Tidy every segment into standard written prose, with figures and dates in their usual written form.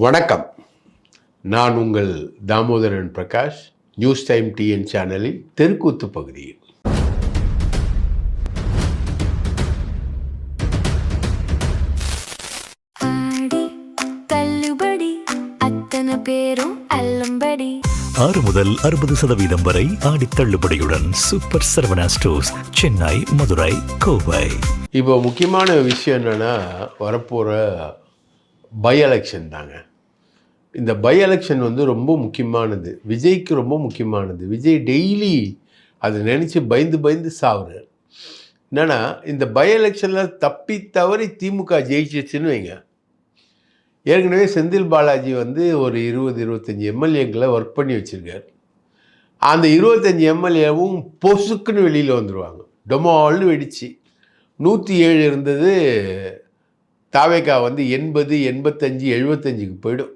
வணக்கம். நான் உங்கள் Damodaran Prakash. News time TN சேனலில் தெருக்கூத்து பகுதியில். பேரும் அல்லம்படி 6 முதல் 60% வரை ஆடி தள்ளுபடியுடன் சூப்பர் சரவணா ஸ்டோர்ஸ், சென்னை, மதுரை, கோவை. இப்போ முக்கியமான விஷயம் என்னென்னா, வரப்போகிற பை எலெக்ஷன் தாங்க. இந்த பை எலெக்ஷன் வந்து ரொம்ப முக்கியமானது, விஜய்க்கு ரொம்ப முக்கியமானது. விஜய் டெய்லி அதை நினச்சி பயந்து சாவுறார். என்னென்னா, இந்த பை எலெக்ஷனில் தப்பி தவறி திமுக ஜெயிச்சிச்சுன்னு வைங்க. ஏற்கனவே செந்தில் பாலாஜி வந்து ஒரு 20-25 எம்எல்ஏங்களை ஒர்க் பண்ணி வச்சுருக்கார். அந்த 25 எம்எல்ஏவும் பொசுக்குன்னு வெளியில் வந்துடுவாங்க. டொமால்னு வெடிச்சு 107 இருந்தது, தாவேகா வந்து 80, 85, 75க்கு போயிடும்.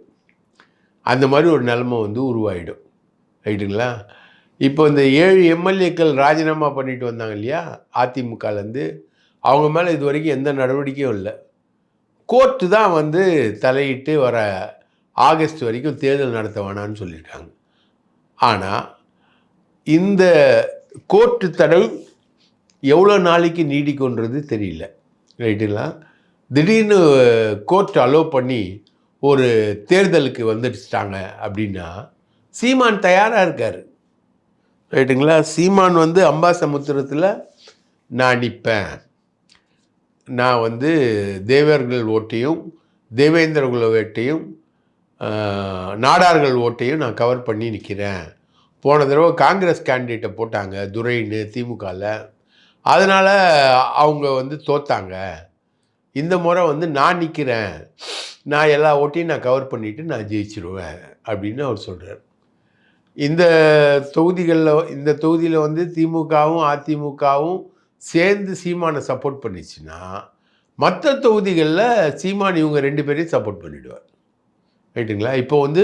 அந்த மாதிரி ஒரு நிலைமை வந்து உருவாயிடும். ரைட்டுங்களா? இப்போ இந்த 7 எம்எல்ஏக்கள் ராஜினாமா பண்ணிட்டு வந்தாங்க இல்லையா, அதிமுகலேருந்து. அவங்க மேலே இது வரைக்கும் எந்த நடவடிக்கையும் இல்லை. கோர்ட்டு தான் வந்து தலையிட்டு வர ஆகஸ்ட் வரைக்கும் தேர்தல் நடத்த வேணான்னு சொல்லியிருக்காங்க. ஆனால் இந்த கோர்ட்டு தடை எவ்வளோ நாளைக்கு நீடிக்கும்ன்றது தெரியல. ரைட்டுங்களா? திடீர்னு கோர்ட் அலோவ் பண்ணி ஒரு தேர்தலுக்கு வந்துடுச்சிட்டாங்க அப்படின்னா சீமான் தயாராக இருக்கார். ரைட்டுங்களா? சீமான் வந்து அம்பாசமுத்திரத்தில் நான் நிற்பேன், நான் வந்து தேவர்கள் ஓட்டையும் தேவேந்திரகுல ஓட்டையும் நாடார்கள் ஓட்டையும் நான் கவர் பண்ணி நிற்கிறேன். போன தடவை காங்கிரஸ் கேண்டிடேட்டை போட்டாங்க துரைன்னு திமுகவில், அதனால் அவங்க வந்து தோத்தாங்க. இந்த முறை வந்து நான் நிற்கிறேன், நான் எல்லா ஓட்டையும் நான் கவர் பண்ணிவிட்டு நான் ஜெயிச்சிருவேன் அப்படின்னு அவர் சொல்கிறார். இந்த தொகுதியில் வந்து திமுகவும் அதிமுகவும் சேர்ந்து சீமானை சப்போர்ட் பண்ணிச்சுன்னா, மற்ற தொகுதிகளில் சீமான் இவங்க 2 பேரையும் சப்போர்ட் பண்ணிவிடுவார். ரைட்டுங்களா? இப்போ வந்து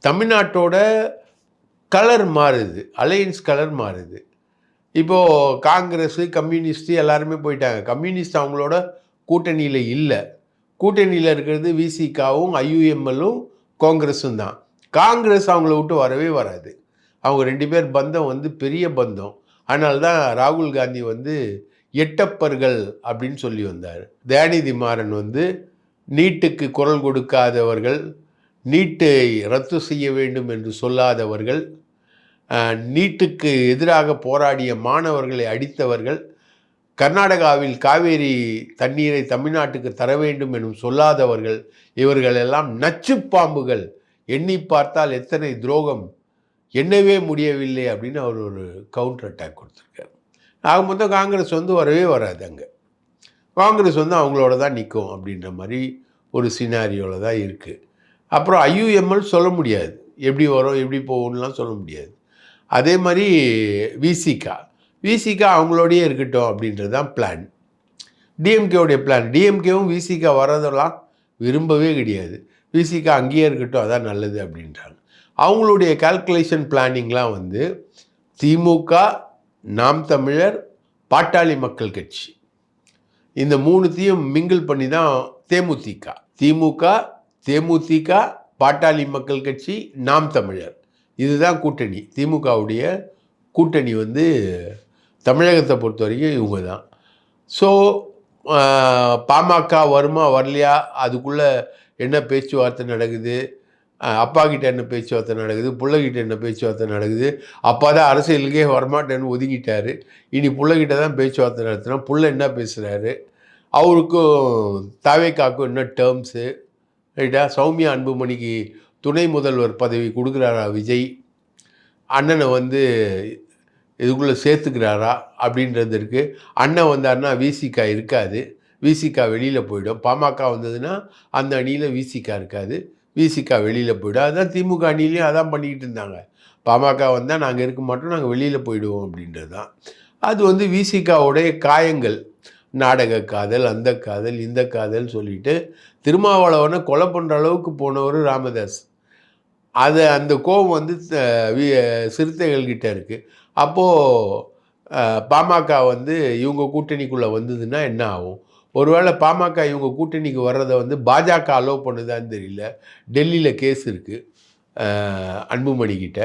தமிழ்நாட்டோட கலர் மாறுது, அலையன்ஸ் கலர் மாறுது. இப்போது காங்கிரஸு, கம்யூனிஸ்ட்டு எல்லாருமே போயிட்டாங்க. கம்யூனிஸ்ட் அவங்களோட கூட்டணியில் இல்லை. கூட்டணியில் இருக்கிறது விசிகாவும் ஐயுஎம்எல்லும் காங்கிரஸும் தான். காங்கிரஸ் அவங்கள விட்டு வரவே வராது. அவங்க 2 பேர் பந்தம் வந்து பெரிய பந்தம். அதனால தான் ராகுல் காந்தி வந்து எட்டப்பர்கள் அப்படின்னு சொல்லி வந்தார். தயாநிதி மாறன் வந்து நீட்டுக்கு குரல் கொடுக்காதவர்கள், நீட்டை ரத்து செய்ய வேண்டும் என்று சொல்லாதவர்கள், நீட்டுக்கு எதிராக போராடிய மாணவர்களை அடித்தவர்கள், கர்நாடகாவில் காவேரி தண்ணீரை தமிழ்நாட்டுக்கு தர வேண்டும் எனும் சொல்லாதவர்கள், இவர்களெல்லாம் நச்சு பாம்புகள், எண்ணி பார்த்தால் எத்தனை துரோகம், எண்ணவே முடியவில்லை அப்படின்னு அவர் ஒரு கவுண்டர் அட்டாக் கொடுத்துருக்கார். ஆக மொத்தம் காங்கிரஸ் வந்து வரவே வராது. அங்கே காங்கிரஸ் வந்து அவங்களோட தான் நிற்கும் அப்படின்ற மாதிரி ஒரு சினாரியோவில் தான் இருக்குது. அப்புறம் ஐயுஎம்எல் சொல்ல முடியாது, எப்படி வரும் எப்படி போகும்லாம் சொல்ல முடியாது. அதே மாதிரி விசிகா அவங்களோடையே இருக்கட்டும் அப்படின்றது தான் பிளான். டிஎம்கேவுடைய பிளான். டிஎம்கேவும் விசிகா வர்றதெல்லாம் விரும்பவே கிடையாது. விசிகா அங்கேயே இருக்கட்டும், அதான் நல்லது அப்படின்றாங்க. அவங்களுடைய கால்குலேஷன் பிளானிங்லாம் வந்து திமுக, நாம் தமிழர், பாட்டாளி மக்கள் கட்சி, இந்த 3த்தையும் மிங்கிள் பண்ணி தான் தேமுதிக. திமுக, தேமுதிக, பாட்டாளி மக்கள் கட்சி, நாம் தமிழர், இதுதான் கூட்டணி. திமுகவுடைய கூட்டணி வந்து தமிழகத்தை பொறுத்த வரைக்கும் இவங்க தான். ஸோ பாமக வருமா வரலையா, அதுக்குள்ளே என்ன பேச்சுவார்த்தை நடக்குது, அப்பா கிட்ட என்ன பேச்சுவார்த்தை நடக்குது, பிள்ளைகிட்ட என்ன பேச்சுவார்த்தை நடக்குது. அப்பா தான் அரசியலுக்கே வரமாட்டேன்னு ஒதுக்கிட்டார், இனி பிள்ளைகிட்ட தான் பேச்சுவார்த்தை நடத்தினா பிள்ளை என்ன பேசுகிறாரு, அவருக்கும் தாவேக்காவுக்கும் என்ன டேர்ம்ஸு, ரைட்டா? சௌமியா அன்புமணிக்கு துணை முதல்வர் பதவி கொடுக்குறாரா விஜய், அண்ணனை வந்து இதுக்குள்ளே சேர்த்துக்கிறாரா அப்படின்றது இருக்குது. அண்ணன் வந்தார்னா விசிகா இருக்காது, விசிகா வெளியில் போயிடும். பாமக வந்ததுன்னா அந்த அணியில் விசிகா இருக்காது, விசிகா வெளியில் போய்டும். அதுதான் திமுக அணிலையும் அதான் பண்ணிக்கிட்டு இருந்தாங்க. பாமக வந்தால் நாங்கள் இருக்க மாட்டோம், நாங்கள் வெளியில் போயிடுவோம் அப்படின்றது தான். அது வந்து விசிகாவுடைய காயங்கள், நாடக காதல், அந்த காதல், இந்த காதல் சொல்லிட்டு திருமாவளவனை கொலை பண்ணுற அளவுக்கு போனவர் ராமதாஸ். அந்த கோபம் வந்து சிறுத்தைகள்கிட்ட இருக்குது. அப்போது பாமக வந்து இவங்க கூட்டணிக்குள்ளே வந்ததுன்னா என்ன ஆகும்? ஒருவேளை பாமக இவங்க கூட்டணிக்கு வர்றதை வந்து பாஜக அலோவ் பண்ணுதான்னு தெரியல. டெல்லியில் கேஸ் இருக்குது அன்புமணி கிட்ட.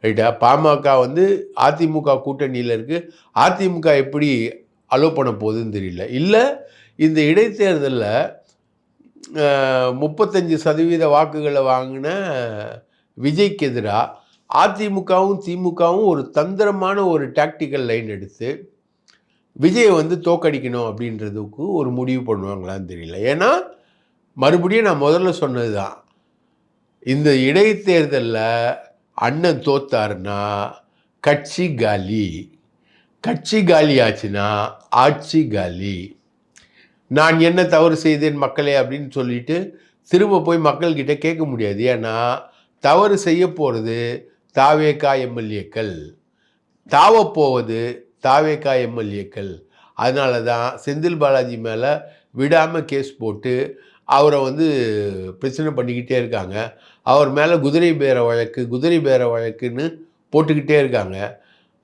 ரைட்டா? பாமக வந்து அதிமுக கூட்டணியில் இருக்குது. அதிமுக எப்படி அலோவ் பண்ண போகுதுன்னு தெரியல. இல்லை இந்த இடைத்தேர்தலில் 35% வாக்குகளை வாங்கின விஜய்க்கு எதிராக அதிமுகவும் திமுகவும் ஒரு தந்திரமான ஒரு டாக்டிக்கல் லைன் எடுத்து விஜயை வந்து தோக்கடிக்கணும் அப்படின்றதுக்கு ஒரு முடிவு பண்ணுவாங்களான்னு தெரியல. ஏன்னா மறுபடியும் நான் முதல்ல சொன்னது தான், இந்த இடைத்தேர்தலில் அண்ணன் தோத்தாருன்னா கட்சி காலி. கட்சி காலி ஆச்சுன்னா ஆட்சி காலி. நான் என்ன தவறு செய்தேன் மக்களே அப்படின்னு சொல்லிட்டு திரும்ப போய் மக்கள்கிட்ட கேட்க முடியாது. ஏன்னா தவறு செய்ய போகிறது தாவேகா எம்எல்ஏக்கள், தாவப்போவது தாவேகா எம்எல்ஏக்கள். அதனால தான் செந்தில் பாலாஜி மேலே விடாமல் கேஸ் போட்டு அவரை வந்து பிரச்சனை பண்ணிக்கிட்டே இருக்காங்க. அவர் மேலே குதிரை பேர வழக்குன்னு போட்டுக்கிட்டே இருக்காங்க.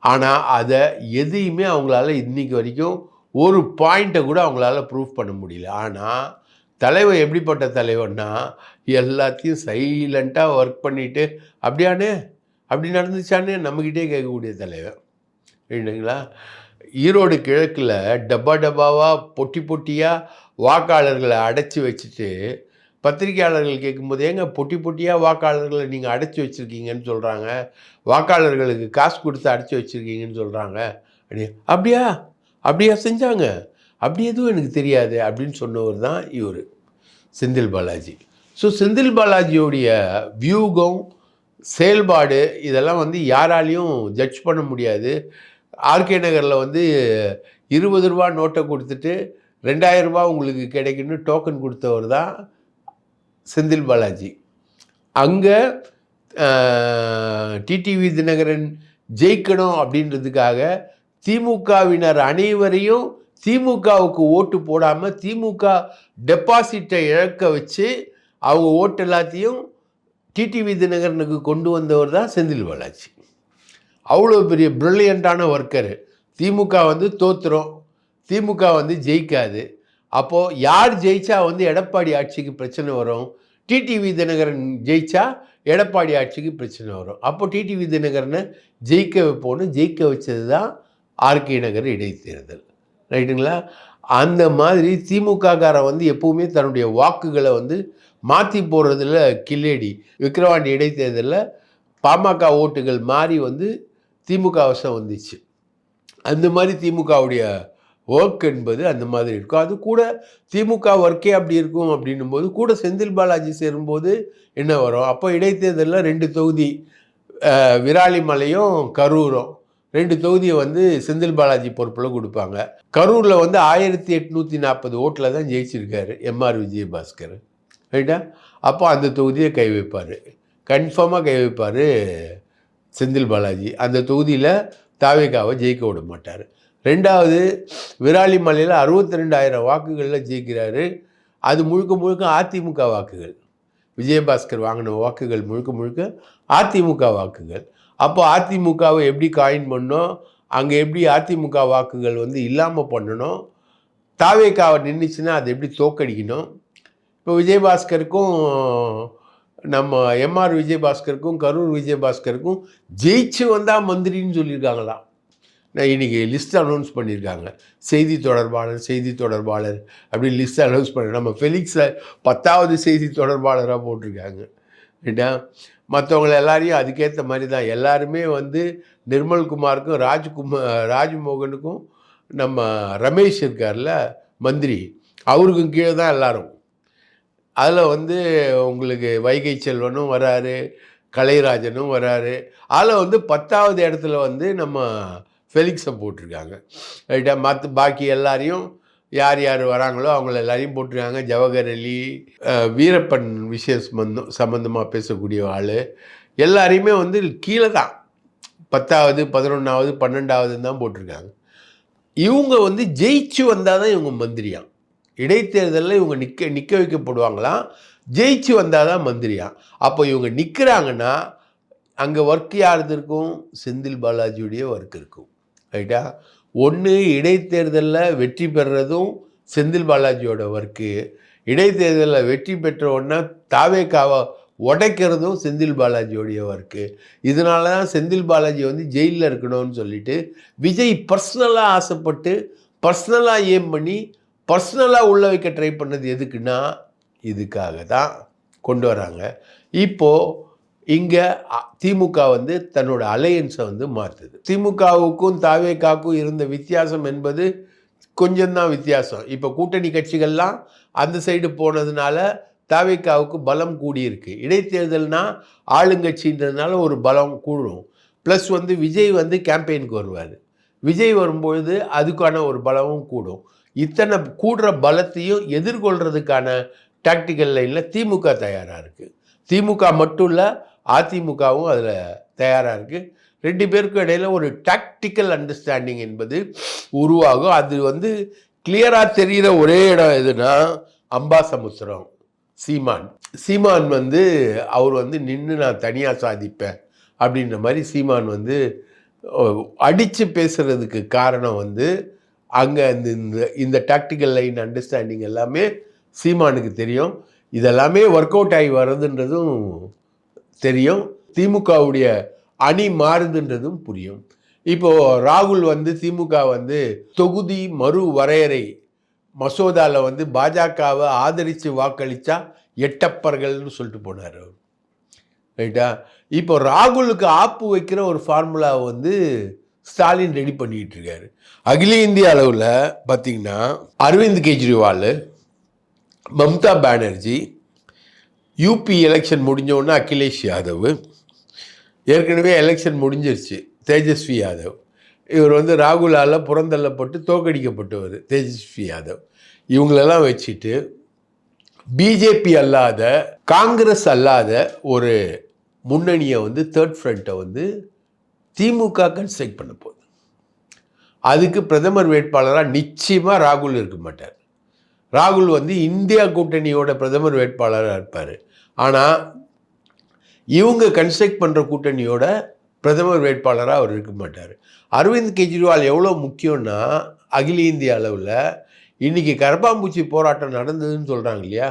ஆனால் அதை எதையுமே அவங்களால இன்றைக்கி வரைக்கும் ஒரு பாயிண்ட்டை கூட அவங்களால ப்ரூவ் பண்ண முடியல. ஆனால் தலைவர் எப்படிப்பட்ட தலைவர்னா எல்லாத்தையும் சைலண்ட்டாக ஒர்க் பண்ணிவிட்டு அப்படியானே அப்படி நடந்துச்சானே நம்மக்கிட்டே கேட்கக்கூடிய தலைவர். இல்லைங்களா? ஈரோடு கிழக்கில் டப்பாவாக பொட்டியாக வாக்காளர்களை அடைச்சி வச்சுட்டு பத்திரிகையாளர்கள் கேட்கும்போது, ஏங்க பொட்டியாக வாக்காளர்களை நீங்கள் அடைச்சி வச்சுருக்கீங்கன்னு சொல்கிறாங்க, வாக்காளர்களுக்கு காசு கொடுத்து அடைச்சி வச்சுருக்கீங்கன்னு சொல்கிறாங்க. அப்படியா செஞ்சாங்க, அப்படி எதுவும் எனக்கு தெரியாது அப்படின்னு சொன்னவர் தான் இவர் செந்தில் பாலாஜி. ஸோ செந்தில் பாலாஜியோடைய வியூகம், செயல்பாடு இதெல்லாம் வந்து யாராலையும் ஜட்ஜ் பண்ண முடியாது. ஆர்கே நகரில் வந்து 20 ரூபா நோட்டை கொடுத்துட்டு 2000 ரூபா உங்களுக்கு கிடைக்குன்னு டோக்கன் கொடுத்தவர் தான் செந்தில் பாலாஜி. அங்கே டிடிவி தினகரன் ஜெயிக்கணும் அப்படின்றதுக்காக திமுகவினர் அனைவரையும் திமுகவுக்கு ஓட்டு போடாமல் திமுக டெபாசிட்டை இழக்க வச்சு அவங்க ஓட்டு எல்லாத்தையும் டிடிவி தினகரனுக்கு கொண்டு வந்தவர் தான் செந்தில் பாலாஜி. அவ்வளோ பெரிய ப்ரில்லியண்ட்டான ஒர்க்கரு. திமுக வந்து தோற்றுரும், திமுக வந்து ஜெயிக்காது. அப்போது யார் ஜெயிச்சா வந்து எடப்பாடி ஆட்சிக்கு பிரச்சனை வரும், டிடிவி தினகரன் ஜெயிச்சா எடப்பாடி ஆட்சிக்கு பிரச்சனை வரும். அப்போ டிடிவி தினகரனை ஜெயிக்க வைப்போன்னு ஜெயிக்க வச்சது தான் ஆர்கே நகர் இடைத்தேர்தல். ரைட்டுங்களா? அந்த மாதிரி திமுககாரன் வந்து எப்போவுமே தன்னுடைய வாக்குகளை வந்து மாற்றி போடுறதுல கில்லேடி. விக்கிரவாண்டி இடைத்தேர்தலில் பாமக ஓட்டுகள் மாறி வந்து திமுக வசம் வந்துச்சு. அந்த மாதிரி திமுகவுடைய ஒர்க் என்பது அந்த மாதிரி இருக்கும். அது கூட திமுக ஒர்க்கே அப்படி இருக்கும் அப்படின்னும் போது கூட செந்தில் பாலாஜி சேரும்போது என்ன வரும்? அப்போ இடைத்தேர்தலில் 2 தொகுதி, விராலிமலையும் கரூரும், 2 தொகுதியை வந்து செந்தில் பாலாஜி பொறுப்பில் கொடுப்பாங்க. கரூரில் வந்து 1840 ஓட்டில் தான் ஜெயிச்சிருக்காரு எம்ஆர் விஜயபாஸ்கர். ரைட்டா? அப்போ அந்த தொகுதியை கை வைப்பார், கன்ஃபார்மாக கை வைப்பார் செந்தில் பாலாஜி. அந்த தொகுதியில் தாவேகாவை ஜெயிக்க விட மாட்டார். 2வது விராலிமலையில் 62,000 வாக்குகளில் ஜெயிக்கிறாரு. அது முழுக்க அதிமுக வாக்குகள். விஜயபாஸ்கர் வாங்கின வாக்குகள் முழுக்க அதிமுக வாக்குகள். அப்போ அதிமுகவை எப்படி காயின் பண்ணணும், அங்கே எப்படி அதிமுக வாக்குகள் வந்து இல்லாமல் பண்ணணும், தாவேகாவை நின்றுச்சுன்னா அதை எப்படி தோக்கடிக்கணும். இப்போ விஜயபாஸ்கருக்கும் நம்ம எம்ஆர் விஜயபாஸ்கருக்கும் கரூர் விஜயபாஸ்கருக்கும் ஜெயிச்சு வந்தால் மந்திரின்னு சொல்லியிருக்காங்களாம். நான் இன்றைக்கி லிஸ்ட் அனௌன்ஸ் பண்ணியிருக்காங்க. செய்தி தொடர்பாளர் அப்படி லிஸ்ட் அனௌன்ஸ் பண்ண நம்ம ஃபெலிக்ஸை 10வது செய்தி தொடர்பாளராக போட்டிருக்காங்க. ரைட்டா? மற்றவங்கள எல்லாரையும் அதுக்கேற்ற மாதிரி தான். எல்லாருமே வந்து நிர்மல்குமாருக்கும் ராஜ்மோகனுக்கும் நம்ம ரமேஷ் இருக்கார்ல மந்திரி, அவருக்கும் கீழே தான் எல்லாரும். அதில் வந்து உங்களுக்கு வைகை செல்வனும் வராரு, கலைராஜனும் வராரு. அதில் வந்து 10வது இடத்துல வந்து நம்ம ஃபெலிக்ஸை போட்டிருக்காங்க. ரைட்டா? பாக்கி எல்லாரையும் யார் வராங்களோ அவங்கள எல்லாரையும் போட்டிருக்காங்க. ஜவஹர் அலி, வீரப்பன் விஷயம் சம்மந்தமாக பேசக்கூடிய ஆள் எல்லாரையுமே வந்து கீழே தான் 10வது 11வது 12வதுன்னு தான் போட்டிருக்காங்க. இவங்க வந்து ஜெயிச்சு வந்தால் தான் இவங்க மந்திரியாம். இடைத்தேர்தலில் இவங்க நிற்க வைக்கப்படுவாங்களாம். ஜெயிச்சு வந்தால் தான் மந்திரியாம். அப்போ இவங்க நிற்கிறாங்கன்னா அங்கே ஒர்க் யாருது இருக்கும்? செந்தில் பாலாஜியுடைய ஒர்க் இருக்கும். ரைட்டா? ஒன்று இடைத்தேர்தலில் வெற்றி பெறுறதும் செந்தில் பாலாஜியோட ஒர்க்கு. இடைத்தேர்தலில் வெற்றி பெற்ற உடனே தாவேக்காவை உடைக்கிறதும் செந்தில் பாலாஜியோடைய ஒர்க்கு. இதனால தான் செந்தில் பாலாஜி வந்து ஜெயிலில் இருக்கணும்னு சொல்லிட்டு விஜய் பர்சனலாக ஆசைப்பட்டு பர்சனலாக ஏம் பண்ணி பர்சனலாக உள்ள வைக்க ட்ரை பண்ணது எதுக்குன்னா இதுக்காக தான் கொண்டு வராங்க. இப்போது இங்கே திமுக வந்து தன்னோட அலையன்ஸை வந்து மாற்றுது. திமுகவுக்கும் தாவேக்காவுக்கும் இருந்த வித்தியாசம் என்பது கொஞ்சம்தான் வித்தியாசம். இப்போ கூட்டணி கட்சிகள்லாம் அந்த சைடு போனதுனால தாவேக்காவுக்கு பலம் கூடியிருக்கு. இடைத்தேர்தல்னா ஆளுங்கட்சின்றதுனால ஒரு பலம் கூடும். ப்ளஸ் வந்து விஜய் வந்து கேம்பெயினுக்கு வருவார். விஜய் வரும்பொழுது அதுக்கான ஒரு பலமும் கூடும். இத்தனை கூடுற பலத்தையும் எதிர்கொள்கிறதுக்கான டாக்டிக்கல் லைனில் திமுக தயாராக இருக்குது. திமுக மட்டும் இல்லை, அதிமுகவும் அதில் தயாராக இருக்குது. 2 பேருக்கும் இடையில் ஒரு டாக்டிக்கல் அண்டர்ஸ்டாண்டிங் என்பது உருவாகும். அது வந்து கிளியராக தெரிகிற ஒரே இடம் எதுனா அம்பாசமுத்திரம். சீமான் வந்து அவர் வந்து நின்று நான் தனியாக சாதிப்பேன் அப்படின்ற மாதிரி சீமான் வந்து அடித்து பேசுகிறதுக்கு காரணம் வந்து அங்கே இந்த டாக்டிக்கல் லைன் அண்டர்ஸ்டாண்டிங் எல்லாமே சீமானுக்கு தெரியும். இதெல்லாமே ஒர்க் அவுட் ஆகி வருதுன்றதும் தெரியும். திமுகவுடைய அணி மாறுதுன்றதும் புரியும். இப்போது ராகுல் வந்து திமுக வந்து தொகுதி மறு வரையறை மசோதாவில் வந்து பாஜகவை ஆதரித்து வாக்களித்தா எட்டப்பர்கள்னு சொல்லிட்டு போனார் அவர். ரைட்டா? இப்போ ராகுலுக்கு ஆப்பு வைக்கிற ஒரு ஃபார்முலாவை வந்து ஸ்டாலின் ரெடி பண்ணிக்கிட்டு இருக்காரு. அகில இந்திய அளவில் பார்த்திங்கன்னா அரவிந்த் கெஜ்ரிவால், மம்தா பானர்ஜி, யூபி எலெக்ஷன் முடிஞ்சோடனே அகிலேஷ் யாதவ், ஏற்கனவே எலெக்ஷன் முடிஞ்சிருச்சு தேஜஸ்வி யாதவ், இவர் வந்து ராகுலால் புறந்தள்ளப்பட்டு தோற்கடிக்கப்பட்டவர் தேஜஸ்வி யாதவ். இவங்களெல்லாம் வச்சுட்டு பிஜேபி அல்லாத காங்கிரஸ் அல்லாத ஒரு முன்னணியை வந்து தேர்ட் ஃப்ரண்ட்டை வந்து திமுக கன்ஸ்ட்ரக்ட் பண்ண போகுது. அதுக்கு பிரதமர் வேட்பாளராக நிச்சயமாக ராகுல் இருக்க மாட்டார். ராகுல் வந்து இந்தியா கூட்டணியோட பிரதமர் வேட்பாளராக இருப்பார். ஆனால் இவங்க கன்ஸ்ட்ரக்ட் பண்ணுற கூட்டணியோட பிரதமர் வேட்பாளராக அவர் இருக்க மாட்டார். அரவிந்த் கெஜ்ரிவால் எவ்வளோ முக்கியம்னா அகில இந்திய அளவில் இன்றைக்கி கரப்பாம்பூச்சி போராட்டம் நடந்ததுன்னு சொல்கிறாங்க இல்லையா,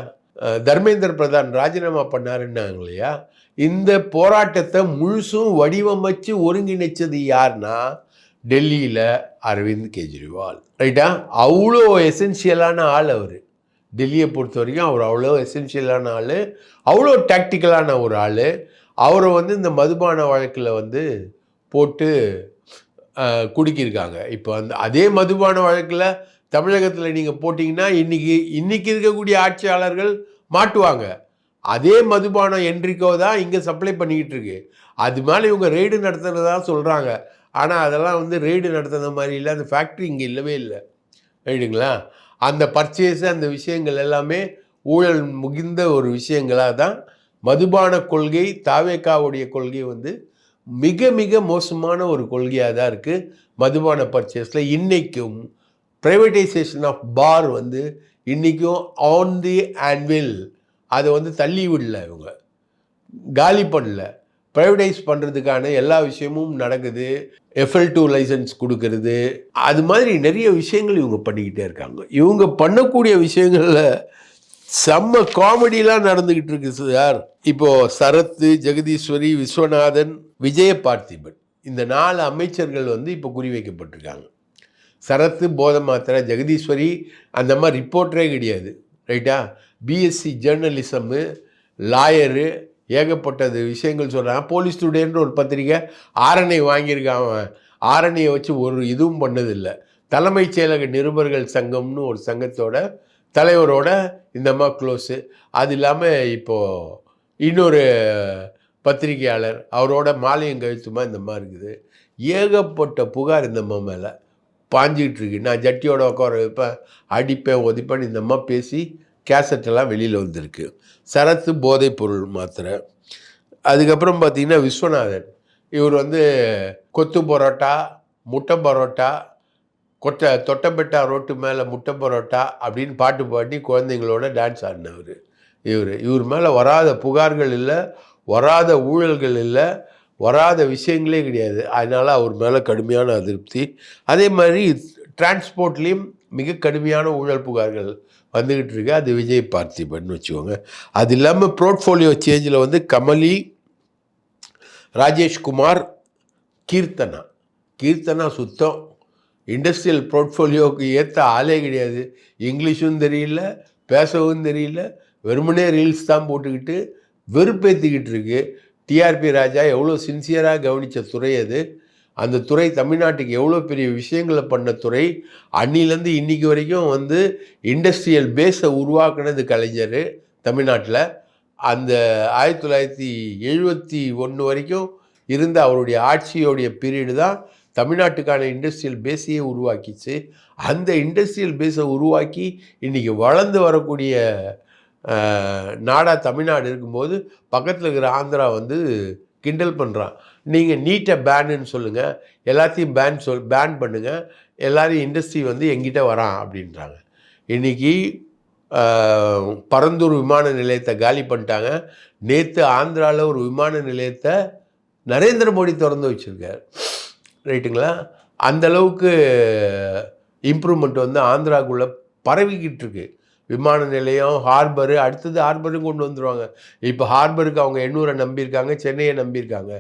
தர்மேந்திர பிரதான் ராஜினாமா பண்ணாருன்னாங்க இல்லையா, இந்த போராட்டத்தை முழுசும் வடிவமைச்சு ஒருங்கிணைச்சது யார்னா டெல்லியில் அரவிந்த் கெஜ்ரிவால். ரைட்டா? அவ்வளோ எசென்ஷியலான ஆள் அவர். டெல்லியை பொறுத்த வரைக்கும் அவர் அவ்வளோ எசென்ஷியலான ஆள், அவ்வளோ டாக்டிக்கலான ஒரு ஆள். அவரை வந்து இந்த மதுபான வழக்கில் வந்து போட்டு குடுக்கியிருக்காங்க. இப்போ அதே மதுபான வழக்கில் தமிழகத்தில் நீங்கள் போட்டிங்கன்னா இன்றைக்கி இருக்கக்கூடிய ஆட்சியாளர்கள் மாட்டுவாங்க. அதே மதுபானம் என்ட்ரிக்கோ தான் இங்கே சப்ளை பண்ணிக்கிட்டு இருக்கு. அது மேலே இவங்க ரெய்டு நடத்துகிறதா சொல்கிறாங்க. ஆனால் அதெல்லாம் வந்து ரெய்டு நடத்துகிற மாதிரி இல்லை. அந்த ஃபேக்ட்ரி இங்கே இல்லவே இல்லை. ரைட்டுங்களா? அந்த பர்ச்சேஸு அந்த விஷயங்கள் எல்லாமே ஊழல் முகிந்த ஒரு விஷயங்களாக தான் மதுபான கொள்கை, தாவேக்காவுடைய கொள்கை வந்து மிக மிக மோசமான ஒரு கொள்கையாக தான் இருக்குது. மதுபான பர்ச்சேஸில் இன்றைக்கும் ப்ரைவேட்டைசேஷன் ஆஃப் பார் வந்து இன்றைக்கும் ஆன் தி ஆன்வில். அதை வந்து தள்ளி விடல, இவங்க காலி பண்ணல. ப்ரைவேடைஸ் பண்ணுறதுக்கான எல்லா விஷயமும் நடக்குது. FL2 லைசன்ஸ் கொடுக்கறது, அது மாதிரி நிறைய விஷயங்கள் இவங்க பண்ணிக்கிட்டே இருக்காங்க. இவங்க பண்ணக்கூடிய விஷயங்களில் செம்ம காமெடியெலாம் நடந்துக்கிட்டு இருக்கு சார். இப்போது சரத், ஜெகதீஸ்வரி, விஸ்வநாதன், விஜய பார்த்திபன், இந்த 4 அமைச்சர்கள் வந்து இப்போ குறிவைக்கப்பட்டிருக்காங்க. சரத்து போதை மாத்திரை, ஜெகதீஸ்வரி அந்த மாதிரி ரிப்போர்ட்டரே கிடையாது. ரைட்டா? பிஎஸ்சி ஜேர்னலிசம்மு, லாயரு, ஏகப்பட்டது விஷயங்கள் சொல்கிறாங்க. போலீஸ் டுடேன்ற ஒரு பத்திரிக்கை ஆரணியை வாங்கியிருக்கான். ஆரணியை வச்சு ஒரு இதுவும் பண்ணதில்லை. தலைமைச் செயலக நிருபர்கள் சங்கம்னு ஒரு சங்கத்தோட தலைவரோட இந்த மாதிரி க்ளோஸு. அது இல்லாமல் இப்போது இன்னொரு பத்திரிகையாளர் அவரோட மாலையும் கழுத்துமா இந்த மாதிரி இருக்குது. ஏகப்பட்ட புகார் இந்த அம்மா மேலே பாஞ்சிக்கிட்டு இருக்கு. நான் ஜட்டியோட உட்கார வைப்பேன், அடிப்பேன், ஒதிப்பேன், இந்த அம்மா பேசி கேசட்டெல்லாம் வெளியில் வந்திருக்கு. சரத்து போதைப் பொருள் மாத்திரை. அதுக்கப்புறம் பார்த்திங்கன்னா விஸ்வநாதன், இவர் வந்து கொத்து பரோட்டா, முட்டை பரோட்டா, தொட்டபெட்டா ரோட்டு மேலே முட்டை பரோட்டா அப்படின்னு பாட்டு பாடி குழந்தைங்களோட டான்ஸ் ஆடினவர். இவர் மேலே வராத புகார்கள் இல்லை, வராத ஊழல்கள் இல்லை, வராத விஷயங்களே கிடையாது. அதனால் அவர் மேலே கடுமையான அதிருப்தி. அதே மாதிரி டிரான்ஸ்போர்ட்லேயும் மிக கடுமையான ஊழல் புகார்கள் வந்துக்கிட்டு இருக்கு. அது விஜய் பார்த்திபன் வச்சுக்கோங்க. அது இல்லாமல் போர்ட்ஃபோலியோ சேஞ்சில் வந்து கமலி, ராஜேஷ்குமார், கீர்த்தனா சுத்தம் இண்டஸ்ட்ரியல் போர்ட்ஃபோலியோவுக்கு ஏற்ற ஆளே கிடையாது. இங்கிலீஷும் தெரியல, பேசவும் தெரியல, வெறுமனே ரீல்ஸ் தான் போட்டுக்கிட்டு வெறுப்பேற்றிக்கிட்டு இருக்கு. டிஆர்பி ராஜா எவ்வளோ சின்சியராக கவனித்த துறை அது. அந்த துறை தமிழ்நாட்டுக்கு எவ்வளோ பெரிய விஷயங்களை பண்ண துறை. அன்னிலேருந்து இன்றைக்கி வரைக்கும் வந்து இண்டஸ்ட்ரியல் பேஸை உருவாக்குனது கலைஞர் தமிழ்நாட்டில். அந்த 1971 வரைக்கும் இருந்த அவருடைய ஆட்சியோடைய பீரியடு தான் தமிழ்நாட்டுக்கான இண்டஸ்ட்ரியல் பேஸையே உருவாக்கிச்சு. அந்த இண்டஸ்ட்ரியல் பேஸை உருவாக்கி இன்றைக்கி வளர்ந்து வரக்கூடிய நாடாக தமிழ்நாடு இருக்கும்போது பக்கத்தில் இருக்கிற ஆந்திரா வந்து கிண்டல் பண்ணுறான். நீங்கள் நீட்டை பேனுன்னு சொல்லுங்கள், எல்லாத்தையும் பேன் பண்ணுங்கள், எல்லாரையும் இண்டஸ்ட்ரி வந்து எங்கிட்ட வரான் அப்படின்றாங்க. இன்றைக்கி பரந்தூர் விமான நிலையத்தை காலி பண்ணிட்டாங்க. நேற்று ஆந்திராவில் ஒரு விமான நிலையத்தை நரேந்திர மோடி திறந்து வச்சுருக்கார். ரைட்டுங்களா? அந்தளவுக்கு இம்ப்ரூவ்மெண்ட் வந்து ஆந்திராவுக்குள்ளே பரவிக்கிட்டு இருக்கு. விமான நிலையம், ஹார்பரு, அடுத்தது ஹார்பரும் கொண்டு வந்துடுவாங்க. இப்போ ஹார்பருக்கு அவங்க எண்ணூரை நம்பியிருக்காங்க, சென்னையை நம்பியிருக்காங்க.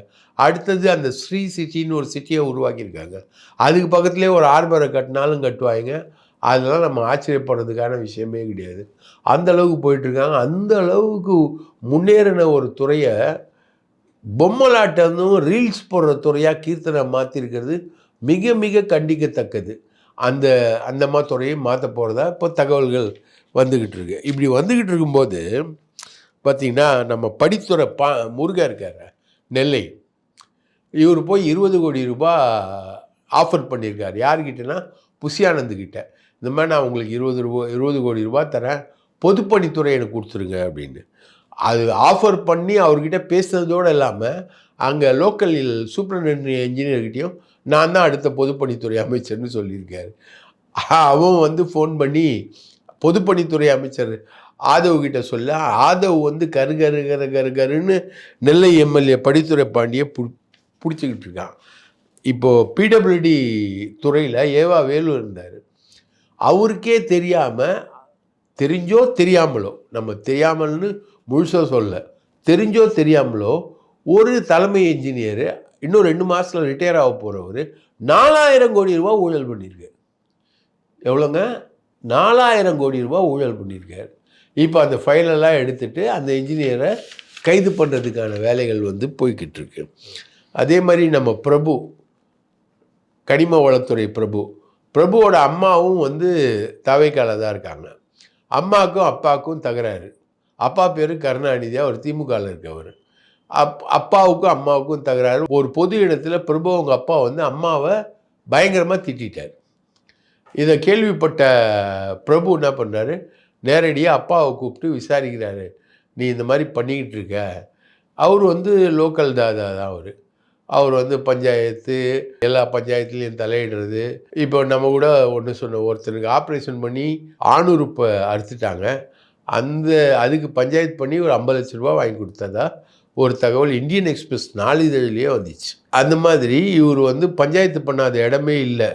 அடுத்தது அந்த ஸ்ரீ சிட்டின்னு ஒரு சிட்டியை உருவாக்கியிருக்காங்க. அதுக்கு பக்கத்துலேயே ஒரு ஹார்பரை கட்டினாலும் கட்டுவாங்க. அதெல்லாம் நம்ம ஆச்சரியப்படுறதுக்கான விஷயமே கிடையாது. அந்த அளவுக்கு போயிட்டுருக்காங்க. அந்த அளவுக்கு முன்னேறின ஒரு துறையை பொம்மலாட்டமும் ரீல்ஸ் போடுற துறையாக கீர்த்தனை மாற்றிருக்கிறது மிக மிக கண்டிக்கத்தக்கது. அந்த மாதிரி துறையை மாற்ற போகிறதா இப்போ தகவல்கள் வந்துக்கிட்டு இருக்கு. இப்படி வந்துக்கிட்டு இருக்கும்போது பார்த்திங்கன்னா, நம்ம படித்துறை முருகா இருக்கார் நெல்லை, இவர் போய் 20 கோடி ரூபாய் ஆஃபர் பண்ணியிருக்கார். யார்கிட்டனா புஷியானந்துக்கிட்ட. இந்த மாதிரி நான் உங்களுக்கு 20 கோடி ரூபாய் தரேன், பொதுப்பணித்துறை எனக்கு கொடுத்துருங்க அப்படின்னு. அது ஆஃபர் பண்ணி அவர்கிட்ட பேசுனதோடு இல்லாமல் அங்கே லோக்கல் சூப்பரண்ட் இன்ஜினியர்கிட்டையும் நான் தான் அடுத்த பொதுப்பணித்துறை அமைச்சர்னு சொல்லியிருக்காரு. அவன் வந்து ஃபோன் பண்ணி பொதுப்பணித்துறை அமைச்சர் ஆதவ்கிட்ட சொல்ல, ஆதவ் வந்து கருன்னு நெல்லை எம்எல்ஏ படித்துறை பாண்டியை பிடிச்சிக்கிட்டு இருக்கான். இப்போது பிடபிள்யூடி துறையில் ஏவா வேலு இருந்தார். அவருக்கே தெரியாமல், தெரிஞ்சோ தெரியாமலோ, நம்ம தெரியாமல்னு முழுசாக சொல்ல, தெரிஞ்சோ தெரியாமலோ ஒரு தலைமை இன்ஜினியர் இன்னும் 2 மாதத்தில் ரிட்டையர் ஆக போகிறவர் 4000 கோடி ரூபா ஊழல் பண்ணியிருக்கார். எவ்வளோங்க? 4000 கோடி ரூபா ஊழல் பண்ணியிருக்கார். இப்போ அந்த ஃபைலெல்லாம் எடுத்துகிட்டு அந்த இன்ஜினியரை கைது பண்ணுறதுக்கான வேலைகள் வந்து போய்கிட்டு இருக்கு. அதே மாதிரி நம்ம பிரபு, கனிம வளத்துறை பிரபுவோட அம்மாவும் வந்து தவைக்கால தான் இருக்காங்க. அம்மாவுக்கும் அப்பாவுக்கும் தகராறு. அப்பா பேர் கருணாநிதி, அவர் திமுகவில் இருக்கவர். அப்பாவுக்கும் அம்மாவுக்கும் தகராறு. ஒரு பொது இடத்துல பிரபு அவங்க அப்பா வந்து அம்மாவை பயங்கரமாக திட்டார். இதை கேள்விப்பட்ட பிரபு என்ன பண்ணார், நேரடியாக அப்பாவை கூப்பிட்டு விசாரிக்கிறாரு. நீ இந்த மாதிரி பண்ணிக்கிட்டு இருக்க. அவர் வந்து லோக்கல் தாதா தான். அவர் வந்து பஞ்சாயத்து, எல்லா பஞ்சாயத்துலேயும் தலையிடுறது. இப்போ நம்ம கூட ஒன்று சொன்ன, ஒருத்தருக்கு ஆப்ரேஷன் பண்ணி ஆணுறுப்பை அறுத்துட்டாங்க. அதுக்கு பஞ்சாயத்து பண்ணி ஒரு 50 லட்ச ரூபா வாங்கி கொடுத்ததா ஒரு தகவல் இந்தியன் எக்ஸ்பிரஸ் நாளிதழிலேயே வந்துச்சு. அந்த மாதிரி இவர் வந்து பஞ்சாயத்து பண்ணாத இடமே இல்லை,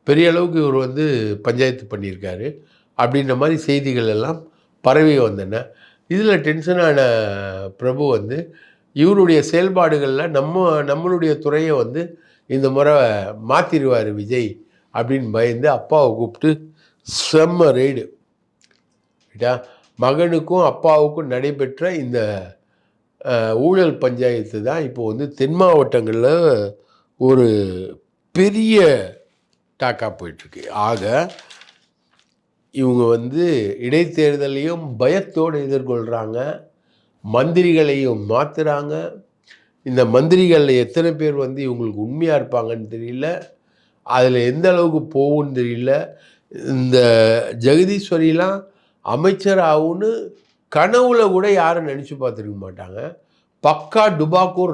பெரிய அளவுக்கு இவர் வந்து பஞ்சாயத்து பண்ணியிருக்காரு அப்படின்ற மாதிரி செய்திகள் எல்லாம் பரவி வந்தன. இதில் டென்ஷனான பிரபு வந்து இவருடைய செயல்பாடுகளில் நம்மளுடைய துறையை வந்து இந்த முறை மாற்றிடுவார் விஜய் அப்படின்னு பயந்து அப்பாவை கூப்பிட்டு செம்ம ரெய்டு. ரைட்டா? மகனுக்கும் அப்பாவுக்கும் நடைபெற்ற இந்த ஊழல் பஞ்சாயத்து தான் இப்போ வந்து தென் மாவட்டங்களில் ஒரு பெரிய டாக்காக போயிட்டுருக்கு. ஆக இவங்க வந்து இடைத்தேர்தலையும் பயத்தோடு எதிர்கொள்கிறாங்க, மந்திரிகளையும் மாற்றுறாங்க. இந்த மந்திரிகளில் எத்தனை பேர் வந்து இவங்களுக்கு உண்மையாக இருப்பாங்கன்னு தெரியல, அதில் எந்த அளவுக்கு போகும்னு தெரியல. இந்த ஜெகதீஸ்வரிலாம் அமைச்சர் ஆகுன்னு கனவுல கூட யாரும் நினச்சி பார்த்துருக்க மாட்டாங்க. பக்கா டுபாக்கூர்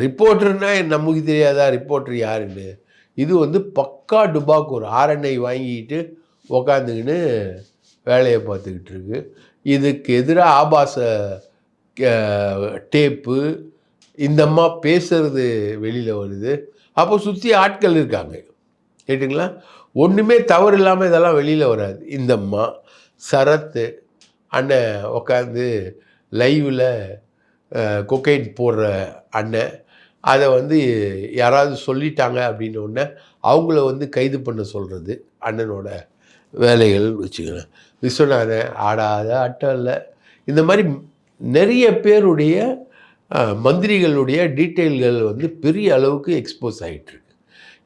ரிப்போர்ட்டர்னா நமக்கு தெரியாதா ரிப்போர்ட்டர் யாருன்னு? இது வந்து பக்கா டுபாக்கூர், ஆர்என்ஐ வாங்கிக்கிட்டு உக்காந்துக்கின்னு வேலையை பார்த்துக்கிட்டு இருக்கு. இதுக்கு எதிராக ஆபாச டேப்பு இந்தம்மா பேசுறது வெளியில் வருது. அப்போ சுற்றி ஆட்கள் இருக்காங்க. கேட்டுங்களா? ஒன்றுமே தவறு இல்லாமல் இதெல்லாம் வெளியில் வராது. இந்த சரத்து அண்ணன் உட்காந்து லைவில் கொக்கைன் போடுற அண்ணன், அதை வந்து யாராவது சொல்லிட்டாங்க அப்படின்னோடனே அவங்கள வந்து கைது பண்ண சொல்கிறது அண்ணனோட வேலைகள் வச்சுக்கிறேன். விஸ்வநாதன் ஆடாத அட்டம் இல்லை. இந்த மாதிரி நிறைய பேருடைய மந்திரிகளுடைய டீட்டெயில்கள் வந்து பெரிய அளவுக்கு எக்ஸ்போஸ் ஆகிட்டுருக்கு.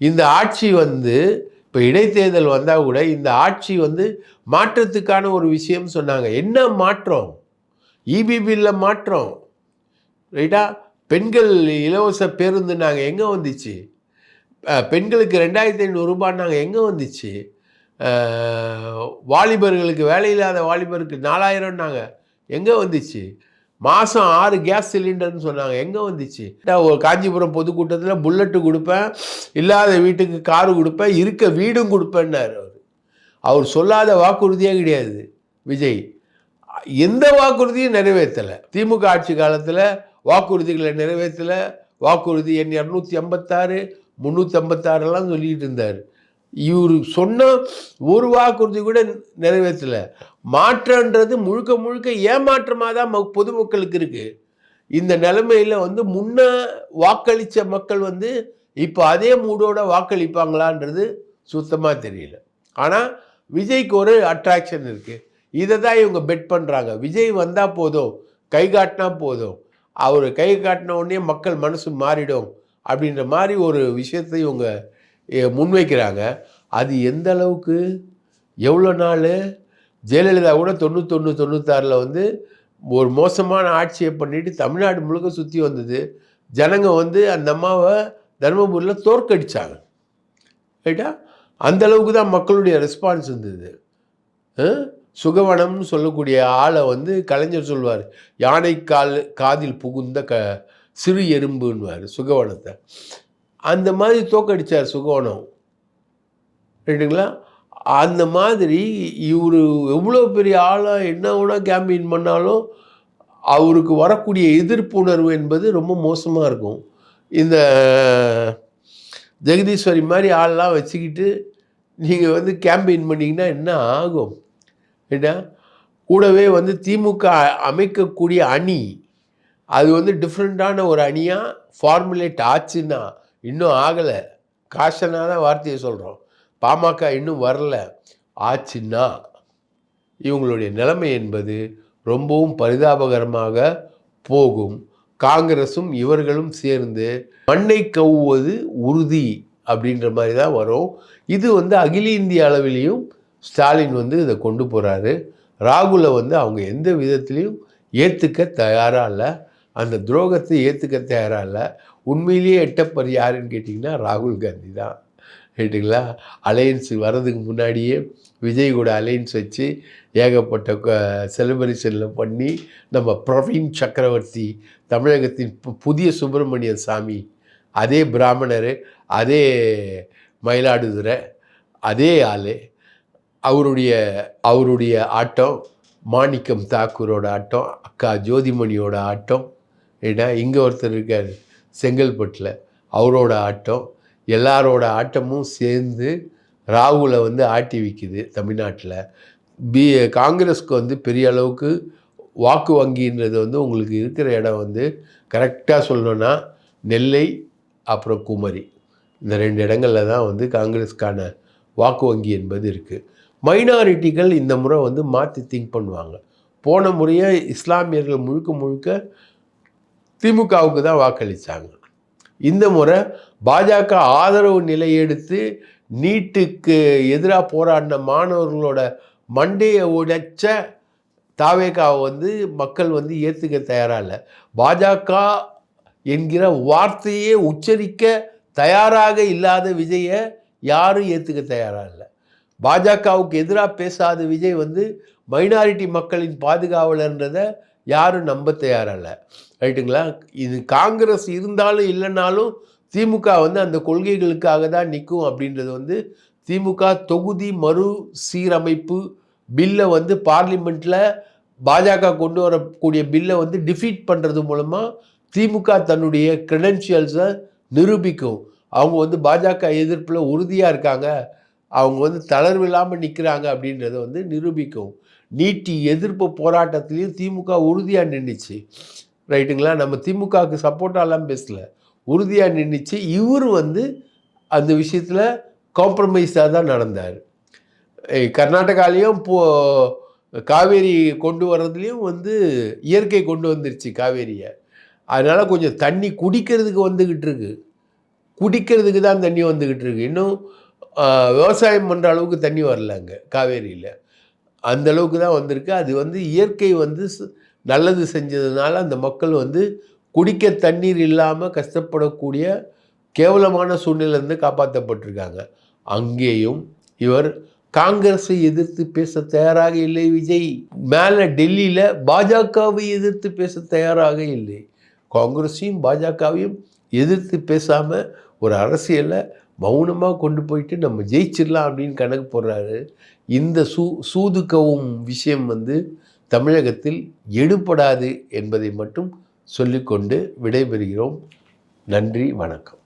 இந்த ஆட்சி வந்து இப்போ இடைத்தேர்தல் வந்தால் கூட இந்த ஆட்சி வந்து மாற்றத்துக்கான ஒரு விஷயம் சொன்னாங்க. என்ன மாற்றம்? இபிபியில் மாற்றம், ரைட்டா? பெண்கள் இலவச பேருந்துனாங்க, எங்கே வந்துச்சு? பெண்களுக்கு 2500 ரூபாய்னாங்க, எங்கே வந்துச்சு? வாலிபர்களுக்கு வேலையில்லாத வாலிபருக்கு 4000னாங்க, எங்கே வந்துச்சு? மாதம் 6 கேஸ் சிலிண்டர்னு சொன்னாங்க, எங்கே வந்துச்சு? ஒரு காஞ்சிபுரம் பொதுக்கூட்டத்தில் புல்லட்டு கொடுப்பேன், இல்லாத வீட்டுக்கு காரு கொடுப்பேன், இருக்க வீடும் கொடுப்பேன்னார். அவர் சொல்லாத வாக்குறுதியே கிடையாது விஜய். எந்த வாக்குறுதியும் நிறைவேற்றலை. திமுக ஆட்சி காலத்தில் வாக்குறுதிகளை நிறைவேற்றலை. வாக்குறுதி எண் 256 356 சொல்லிட்டு இருந்தார். இவர் சொன்ன ஒரு வாக்குறுதி கூட நிறைவேற்றலை. மாற்றன்றது முழுக்க முழுக்க ஏமாற்றமாக தான் பொதுமக்களுக்கு இருக்குது. இந்த நிலைமையில் வந்து முன்ன வாக்களித்த மக்கள் வந்து இப்போ அதே மூடோட வாக்களிப்பாங்களான்றது சுத்தமாக தெரியல. ஆனால் விஜய்க்கு ஒரு அட்ராக்ஷன் இருக்குது. இதை தான் இவங்க பெட் பண்ணுறாங்க. விஜய் வந்தால் போதும், கை காட்டினா போதும், அவர் கை காட்டின உடனே மக்கள் மனசு மாறிடும் அப்படின்ற மாதிரி ஒரு விஷயத்தை இவங்க முன்வைக்கிறாங்க. அது எந்த அளவுக்கு, எவ்வளோ நாள்? ஜெயலலிதா கூட 91 96 வந்து ஒரு மோசமான ஆட்சியை பண்ணிட்டு தமிழ்நாடு முழுக்க சுற்றி வந்தது. ஜனங்க வந்து அந்த அம்மாவை தர்மபுரியில் தோற்கடித்தாங்க, ரைட்டா? அந்தளவுக்கு தான் மக்களுடைய ரெஸ்பான்ஸ் இருந்தது. சுகவனம்னு சொல்லக்கூடிய ஆளை வந்து கலைஞர் சொல்வார், யானை காதில் புகுந்த சிறு எறும்புன்னுவார் சுகவனத்தை. அந்த மாதிரி தோற்கடித்தார் சுகவனம், ரைட்டுங்களா? அந்த மாதிரி இவர் எவ்வளோ பெரிய ஆளாக என்ன வேணா கேம்பெயின் பண்ணாலும் அவருக்கு வரக்கூடிய எதிர்ப்புணர்வு என்பது ரொம்ப மோசமாக இருக்கும். இந்த ஜெகதீஸ்வரி மாதிரி ஆள்லாம் வச்சுக்கிட்டு நீங்கள் வந்து கேம்பெயின் பண்ணிங்கன்னா என்ன ஆகும்? ஏன்னா கூடவே வந்து திமுக அமைக்கக்கூடிய அணி அது வந்து டிஃப்ரெண்ட்டான ஒரு அணியாக ஃபார்முலேட் ஆச்சுன்னா, இன்னும் ஆகலை, காஷனாக தான் வார்த்தையை சொல்கிறோம், பாமக இன்னும் வரல, ஆச்சுன்னா இவங்களுடைய நிலைமை என்பது ரொம்பவும் பரிதாபகரமாக போகும். காங்கிரஸும் இவர்களும் சேர்ந்து மண்ணை கவ்வுவது உறுதி அப்படின்ற மாதிரி தான் வரும். இது வந்து அகில இந்திய அளவிலையும் ஸ்டாலின் வந்து இதை கொண்டு போகிறாரு. ராகுலை வந்து அவங்க எந்த விதத்துலேயும் ஏற்றுக்க தயாராக இல்லை, அந்த துரோகத்தை ஏற்றுக்க தயாராக இல்லை. உண்மையிலேயே எட்டப்பர் யாருன்னு கேட்டிங்கன்னா ராகுல் காந்தி தான், ரைட்டுங்களா? அலையன்ஸ் வர்றதுக்கு முன்னாடியே விஜய் கூட அலையன்ஸ் வச்சு ஏகப்பட்ட செலிப்ரேஷனில் பண்ணி நம்ம பிரவீன் சக்கரவர்த்தி, தமிழகத்தின் புதிய சுப்பிரமணிய சாமி, அதே பிராமணர், அதே மயிலாடுதுறை, அதே ஆள், அவருடைய ஆட்டம், மாணிக்கம் தாக்கூரோட ஆட்டம், அக்கா ஜோதிமணியோட ஆட்டம், ஏன்னா இங்கே ஒருத்தர் இருக்கார் செங்கல்பட்டில், அவரோட ஆட்டம், எல்லாரோட ஆட்டமும் சேர்ந்து ராகுலை வந்து ஆட்டி வைக்குது தமிழ்நாட்டில். காங்கிரஸ்க்கு வந்து பெரிய அளவுக்கு வாக்கு வங்கின்றது வந்து உங்களுக்கு இருக்கிற இடம் வந்து கரெக்டாக சொல்லணுன்னா நெல்லை அப்புறம் குமரி, இந்த 2 இடங்களில் தான் வந்து காங்கிரஸ்க்கான வாக்கு வங்கி என்பது இருக்குது. மைனாரிட்டிகள் இந்த முறை வந்து மாற்றி திங்க் பண்ணுவாங்க. போன முறையே இஸ்லாமியர்கள் முழுக்க முழுக்க திமுகவுக்கு தான் வாக்களித்தாங்க. இந்த முறை பாஜக ஆதரவு நிலையெடுத்து நீட்டுக்கு எதிராக போராடின மாணவர்களோட மண்டையை உடைச்ச தாவேகாவை வந்து மக்கள் வந்து ஏற்றுக்க தயாராக இல்லை. பாஜக என்கிற வார்த்தையே உச்சரிக்க தயாராக இல்லாத விஜயை யாரும் ஏற்றுக்க தயாராக இல்லை. பாஜகவுக்கு எதிராக பேசாத விஜய் வந்து மைனாரிட்டி மக்களின் பாதுகாவலர்ன்றதை யாரும் நம்ப தயாராக இல்லை, ரைட்டுங்களா? இது காங்கிரஸ் இருந்தாலும் இல்லைனாலும் திமுக வந்து அந்த கொள்கைகளுக்காக தான் நிற்கும் அப்படின்றது வந்து திமுக தொகுதி மறு சீரமைப்பு பில்லை வந்து பார்லிமெண்ட்டில் பாஜக கொண்டு வரக்கூடிய பில்லை வந்து டிஃபீட் பண்ணுறது மூலமாக திமுக தன்னுடைய க்ரெடென்ஷியல்ஸை நிரூபிக்கும். அவங்க வந்து பாஜக எதிர்ப்பில் உறுதியாக இருக்காங்க அவங்க வந்து தளர்வு இல்லாமல் நிற்கிறாங்க அப்படின்றத வந்து நிரூபிக்கும். நீட்டி எதிர்ப்பு போராட்டத்திலையும் திமுக உறுதியாக நின்றுச்சு. ரைட்டுங்களா? நம்ம திமுகவுக்கு சப்போர்ட்டாலாம் பேசல, உறுதியாக நின்றுச்சு. இவர் வந்து அந்த விஷயத்தில் காம்ப்ரமைஸாக தான் நடந்தார். கர்நாடகாலேயும் காவேரி கொண்டு வர்றதுலேயும் வந்து இயற்கை கொண்டு வந்துருச்சு காவேரியை. அதனால் கொஞ்சம் தண்ணி குடிக்கிறதுக்கு வந்துக்கிட்டு இருக்கு, குடிக்கிறதுக்கு தான் தண்ணி வந்துக்கிட்டு இருக்கு. இன்னும் விவசாயம் பண்ணுற அளவுக்கு தண்ணி வரல அங்கே காவேரியில், அந்த அளவுக்கு தான் வந்திருக்கு. அது வந்து இயற்கை வந்து நல்லது செஞ்சதுனால அந்த மக்கள் வந்து குடிக்க தண்ணீர் இல்லாமல் கஷ்டப்படக்கூடிய கேவலமான சூழ்நிலையிலேருந்து காப்பாற்றப்பட்டிருக்காங்க. அங்கேயும் இவர் காங்கிரஸை எதிர்த்து பேச தயாராக இல்லை விஜய். மேலே டெல்லியில் பாஜகவை எதிர்த்து பேச தயாராக இல்லை. காங்கிரஸையும் பாஜகவையும் எதிர்த்து பேசாமல் ஒரு அரசியலை மௌனமாக கொண்டு போயிட்டு நம்ம ஜெயிச்சிடலாம் அப்படின்னு கணக்கு போடுறாரு. இந்த சூதுக்கவும் விஷயம் வந்து தமிழகத்தில் எடுபடாது என்பதை மட்டும் சொல்லிக்கொண்டு விடைபெறுகிறோம். நன்றி, வணக்கம்.